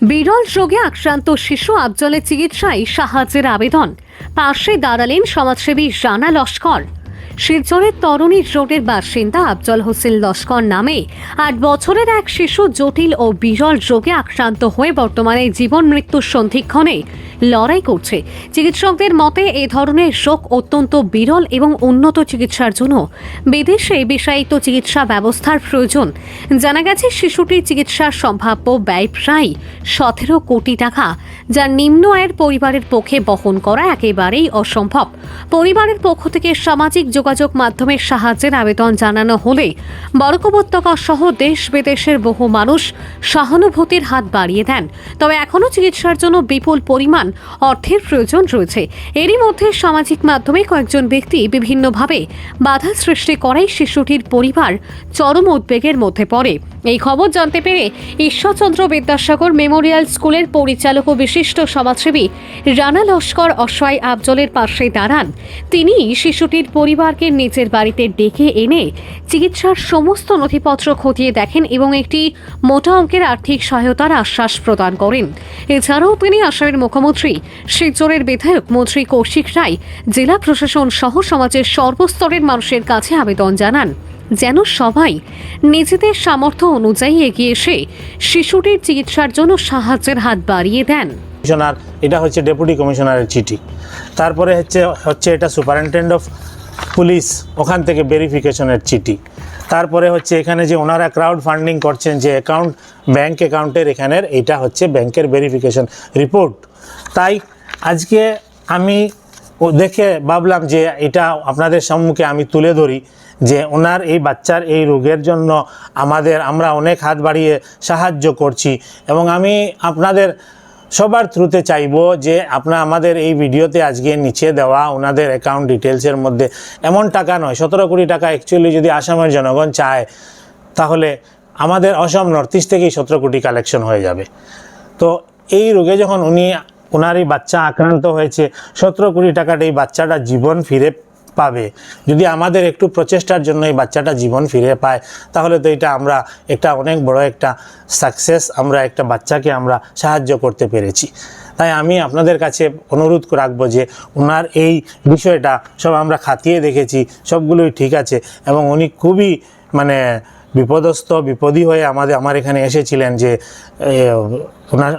বিরল রোগে আক্রান্ত শিশু আফজলের চিকিৎসায় সাহায্যের আবেদন। পাশে দাঁড়ালেন সমাজসেবী রানা লস্কর। শিলচরের তরুণী রোডের বাসিন্দা আফজল হোসেন লস্কর নামে ৮ বছরের এক শিশু জটিল ও বিরল রোগে আক্রান্ত হয়ে বর্তমানে জীবন মৃত্যুর সন্ধিক্ষণে লড়াই করছে। চিকিৎসকদের মতে এ ধরনের রোগ অত্যন্ত বিরল এবং উন্নত চিকিৎসার জন্য বিদেশে বিষায়িত চিকিৎসা ব্যবস্থার প্রয়োজন। জানা গেছে শিশুটির চিকিৎসার সম্ভাব্য ব্যয় প্রায় ১৭ কোটি টাকা, যা নিম্ন আয়ের পরিবারের পক্ষে বহন করা একেবারেই অসম্ভব। পরিবারের পক্ষ থেকে সামাজিক যোগাযোগ মাধ্যমের সাহায্যের আবেদন জানানো হলে বরাক উপত্যকা সহ দেশ বিদেশের বহু মানুষ সহানুভূতির হাত বাড়িয়ে দেন। তবে এখনও চিকিৎসার জন্য বিপুল পরিমাণ অর্থের প্রয়োজন রয়েছে। এরই মধ্যে সামাজিক মাধ্যমে কয়েকজন ব্যক্তি বিভিন্নভাবে বাধা সৃষ্টি করায় শিশুটির পরিবার চরম উদ্বেগের মধ্যে পড়ে। এই খবর জানতে পেরে ঈশ্বরচন্দ্র বিদ্যাসাগর মেমোরিয়াল স্কুলের পরিচালক ও বিশিষ্ট সমাজসেবী রানা লস্কর অসহায় আফজলের পাশে দাঁড়ান। তিনি শিশুটির পরিবারকে নিজের বাড়িতে ডেকে এনে চিকিৎসার সমস্ত নথিপত্র খতিয়ে দেখেন এবং একটি মোটা অঙ্কের আর্থিক সহায়তার আশ্বাস প্রদান করেন। এছাড়াও তিনি আসামের মুখ্যমন্ত্রী, শিলচরের বিধায়ক মন্ত্রী কৌশিক রায়, জেলা প্রশাসন সহ সমাজের সর্বস্তরের মানুষের কাছে আবেদন জানান যেন সবাই নিজেদের সামর্থ্য অনুযায়ী এগিয়ে এসে শিশুটির চিকিৎসার জন্য সাহায্যের হাত বাড়িয়ে দেন। কমিশনার, এটা হচ্ছে ডেপুটি কমিশনারের চিঠি। তারপরে হচ্ছে এটা সুপারিনটেন্ডেন্ট অফ পুলিশ, ওখান থেকে ভেরিফিকেশনের চিঠি। তারপরে হচ্ছে এখানে যে ওনারা ক্রাউড ফান্ডিং করছেন যে অ্যাকাউন্ট, ব্যাংক অ্যাকাউন্টের এখানের, এটা হচ্ছে ব্যাংকের ভেরিফিকেশন রিপোর্ট। তাই আজকে আমি দেখে ভাবলাম যে এটা আপনাদের সম্মুখে আমি তুলে ধরি যে ওনার এই বাচ্চার এই রোগের জন্য আমরা অনেক হাত বাড়িয়ে সাহায্য করছি। এবং আমি আপনাদের সবার থ্রুতে চাইব যে আমাদের এই ভিডিওতে আজকে নিচে দেওয়া ওনাদের অ্যাকাউন্ট ডিটেলসের মধ্যে এমন টাকা নয়, 17 কোটি টাকা অ্যাকচুয়ালি যদি আসামের জনগণ চায় তাহলে আমাদের অসম নর্থ ইস্ট থেকেই 17 কোটি কালেকশন হয়ে যাবে। তো এই রোগে যখন ওনার এই বাচ্চা আক্রান্ত হয়েছে, 17 কোটি টাকাটা এই বাচ্চাটা জীবন ফিরে পাবে। যদি আমাদের একটু প্রচেষ্টার জন্য এই বাচ্চাটা জীবন ফিরে পায় তাহলে তো এটা আমরা একটা অনেক বড় একটা সাকসেস, আমরা একটা বাচ্চাকে আমরা সাহায্য করতে পেরেছি। তাই আমি আপনাদের কাছে অনুরোধ রাখবো যে ওনার এই বিষয়টা সব আমরা খাতিয়ে দেখেছি, সবগুলোই ঠিক আছে। এবং উনি খুবই বিপদী হয়ে আমার এখানে এসেছিলেন যে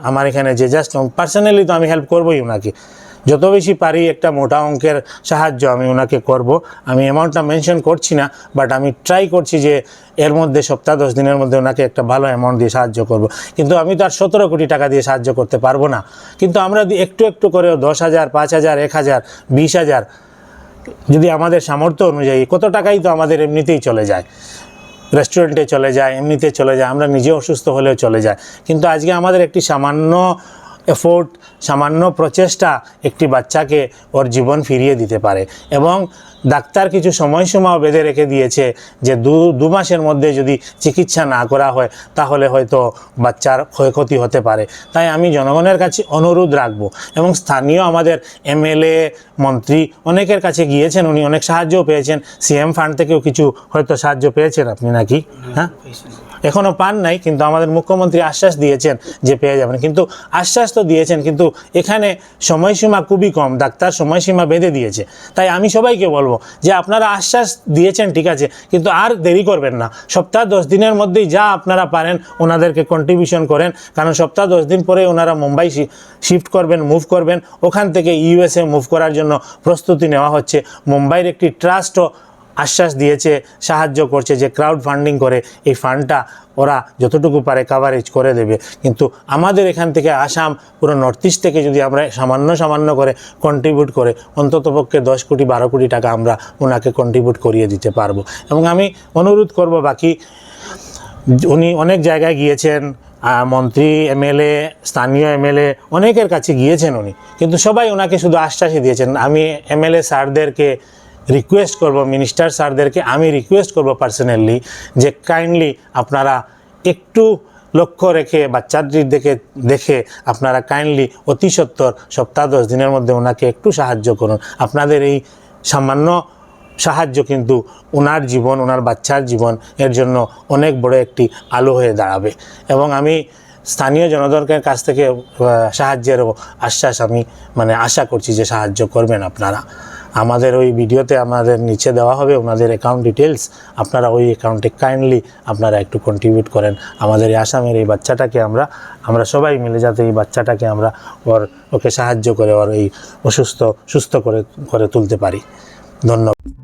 আমার এখানে যে জাস্ট পার্সোনালি তো আমি হেল্প করবোই ওনাকে, যত বেশি পারি একটা মোটা অঙ্কের সাহায্য আমি ওনাকে করব। আমি অ্যামাউন্টটা মেনশন করছি না, বাট আমি ট্রাই করছি যে এর মধ্যে সপ্তাহ 10 দিনের মধ্যে ওনাকে একটা ভালো অ্যামাউন্ট দিয়ে সাহায্য করব। কিন্তু আমি তো আর 17 কোটি টাকা দিয়ে সাহায্য করতে পারবো না। কিন্তু আমরা একটু একটু করেও 10,000, 5,000, 1,000, 20,000 যদি আমাদের সামর্থ্য অনুযায়ী, কত টাকাই তো আমাদের এমনিতেই চলে যায়, রেস্টুরেন্টে চলে যায়, এমনিতে চলে যায়, আমরা নিজে অসুস্থ হলেও চলে যায়। কিন্তু আজকে আমাদের একটি সামান্য এফোর্ট, সামান্য প্রচেষ্টা একটি বাচ্চাকে ওর জীবন ফিরিয়ে দিতে পারে। এবং ডাক্তার কিছু সময়সীমাও বেঁধে রেখে দিয়েছে যে 2 মাসের মধ্যে যদি চিকিৎসা না করা হয় তাহলে হয়তো বাচ্চার ক্ষয়ক্ষতি হতে পারে। তাই আমি জনগণের কাছে অনুরোধ রাখবো। এবং স্থানীয় আমাদের এমএলএ, মন্ত্রী অনেকের কাছে গিয়েছেন, উনি অনেক সাহায্যও পেয়েছেন। সিএম ফান্ড থেকেও কিছু হয়তো সাহায্য পেয়েছেন আপনি নাকি? হ্যাঁ, এখনও পান নাই, কিন্তু আমাদের মুখ্যমন্ত্রী আশ্বাস দিয়েছেন যে পেয়ে যাবেন। কিন্তু আশ্বাস তো দিয়েছেন, কিন্তু এখানে সময়সীমা খুবই কম, ডাক্তার সময়সীমা বেঁধে দিয়েছে। তাই আমি সবাইকে বলবো যে আপনারা আশ্বাস দিয়েছেন ঠিক আছে, কিন্তু আর দেরি করবেন না। সপ্তাহ 10 দিনের মধ্যেই যা আপনারা পারেন ওনাদেরকে কন্ট্রিবিউশন করেন, কারণ সপ্তাহ 10 দিন পরে ওনারা মুম্বাই শিফট করবেন, মুভ করবেন। ওখান থেকে ইউএসএ মুভ করার জন্য প্রস্তুতি নেওয়া হচ্ছে। মুম্বাইয়ের একটি ট্রাস্টও আশ্বাস দিয়েছে, সাহায্য করছে যে ক্রাউড ফান্ডিং করে এই ফান্ডটা ওরা যতটুকু পারে কাভারেজ করে দেবে। কিন্তু আমাদের এখান থেকে আসাম, পুরো নর্থ ইস্ট থেকে যদি আমরা সামান্য করে কন্ট্রিবিউট করে অন্ততপক্ষে 10 কোটি 12 কোটি টাকা আমরা ওনাকে কন্ট্রিবিউট করিয়ে দিতে পারবো। এবং আমি অনুরোধ করব, বাকি উনি অনেক জায়গায় গিয়েছেন, মন্ত্রী, এমএলএ, স্থানীয় এমএলএ অনেকের কাছে গিয়েছেন উনি, কিন্তু সবাই ওনাকে শুধু আশ্বাসই দিয়েছেন। আমি এমএলএ স্যারদেরকে রিকোয়েস্ট করব, মিনিস্টার স্যারদেরকে আমি রিকোয়েস্ট করব পার্সোনালি যে কাইন্ডলি আপনারা একটু লক্ষ্য রেখে বাচ্চাটির দেখে আপনারা কাইন্ডলি অতি সত্বর সপ্তাহ 10 দিনের মধ্যে ওনাকে একটু সাহায্য করুন। আপনাদের এই সামান্য সাহায্য কিন্তু ওনার জীবন, ওনার বাচ্চার জীবন এর জন্য অনেক বড় একটি আলো হয়ে দাঁড়াবে। এবং আমি স্থানীয় জনগণের কাছ থেকে সাহায্যের আশ্বাস আমি মানে আশা করছি যে সাহায্য করবেন আপনারা। আমাদের ওই ভিডিওতে আমাদের নিচে দেওয়া হবে ওনাদের অ্যাকাউন্ট ডিটেলস, আপনারা ওই অ্যাকাউন্টে কাইন্ডলি আপনারা একটু কন্ট্রিবিউট করেন আমাদের এই আসামের এই বাচ্চাটাকে আমরা সবাই মিলে যাতে এই বাচ্চাটাকে আমরা ওকে সাহায্য করে ওর এই সুস্থ করে তুলতে পারি। ধন্যবাদ।